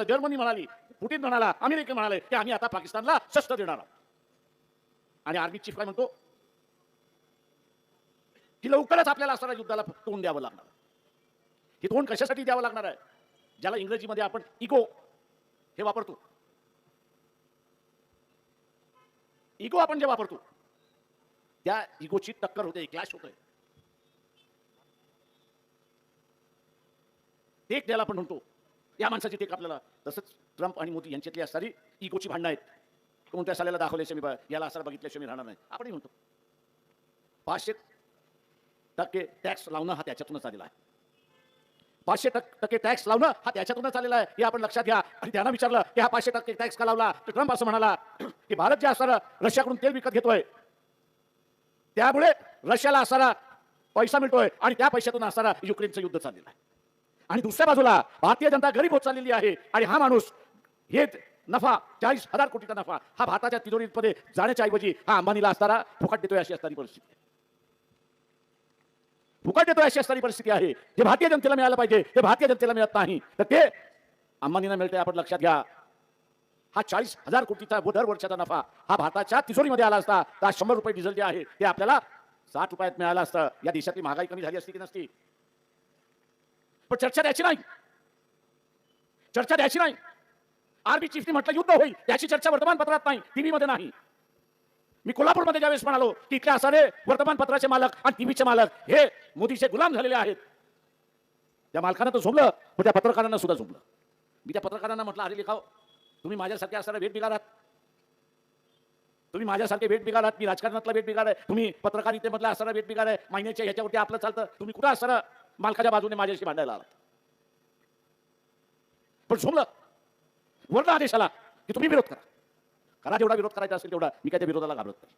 Germany म्हणाली, Putin म्हणाला, America म्हणाले की आम्ही आता पाकिस्तानला शस्त्र देणार आहोत. आणि आर्मी चीफ काय म्हणतो की लवकरच आपल्याला असणाऱ्या युद्धाला तोंड द्यावं लागणार. हे तोंड कशासाठी द्यावं लागणार आहे? ज्याला इंग्रजीमध्ये आपण इगो हे वापरतो. इगो आपण जे वापरतो त्या इगोची टक्कर होते, क्लॅश होते. टेक द्यायला आपण म्हणतो, या माणसाची टेक आपल्याला. तसंच ट्रम्प आणि मोदी यांच्यातली असणारी इगोची भांडणं आहेत. कोणत्या साल्याला दाखवल्याशिवाय मी याला असं बघितल्याशिवाय मी राहणार नाही आपणही म्हणतो. 500% टॅक्स लावणं हा त्याच्यातूनच आलेला आहे. 500% टॅक्स लावणं हा त्याच्यातूनच आलेला आहे हे आपण लक्षात घ्या. आणि त्यांना विचारलं की हा 500% टॅक्स का लावला, तर ट्रम्प असं म्हणाला की भारत जे असणारा रशियाकडून तेल विकत घेतोय त्यामुळे रशियाला असणारा पैसा मिळतोय आणि त्या पैशातून असणारा युक्रेनचं युद्ध चाललेलं आहे. आणि दुसऱ्या बाजूला भारतीय जनता गरीब होत चाललेली आहे आणि हा माणूस हे नफा 40,000 कोटीचा नफा हा भारताच्या तिजोरीमध्ये जाण्याच्या ऐवजी हा अंबानीला असणारा फुकट देतोय अशी असणारी परिस्थिती आहे. फुकट देतोय अशी असणारी परिस्थिती आहे. जे भारतीय जनतेला मिळालं पाहिजे ते भारतीय जनतेला मिळत नाही, तर ते अंबानींना मिळते. आपण लक्षात घ्या, हा 40,000 कोटीचा दर वर्षाचा नफा हा भारताच्या तिजोरीमध्ये आला असता तर 100 रुपये डिझेल जे आहे ते आपल्याला 60 रुपयात मिळालं असतं. या देशातली महागाई कमी झाली असती की नसती? पण चर्चा द्यायची नाही, चर्चा द्यायची नाही. आर्मी चीफनी म्हटलं युद्ध होईल, त्याची चर्चा वर्तमानपत्रात नाही, टीव्हीमध्ये नाही. मी कोल्हापूरमध्ये ज्यावेळेस म्हणालो की इथले असणारे वर्तमानपत्राचे मालक आणि टीव्हीचे मालक हे मोदीचे गुलाम झालेले आहेत. त्या मालकांना तर झोंबलं, पण त्या पत्रकारांना सुद्धा झोंबलं. मी त्या पत्रकारांना म्हटलं, अरे लिखाव, तुम्ही माझ्यासारखे असणारे वेट बिगारात, तुम्ही माझ्यासारखे वेट बिगारात. मी राजकारणातला वेट बिगार आहे, तुम्ही पत्रकारितेमधला असणारा वेट बिगार आहे. महिन्याच्या ह्याच्यावरती आपलं चालतं, तुम्ही कुठं असणारा मालकाच्या बाजूने माझ्याशी भांडायला आलात. पण झोंबलं वर्ण आदेशाला की तुम्ही विरोध करा, करा जेवढा विरोध करायचा असेल तेवढा. मी काय त्या विरोधाला घाबरत नाही.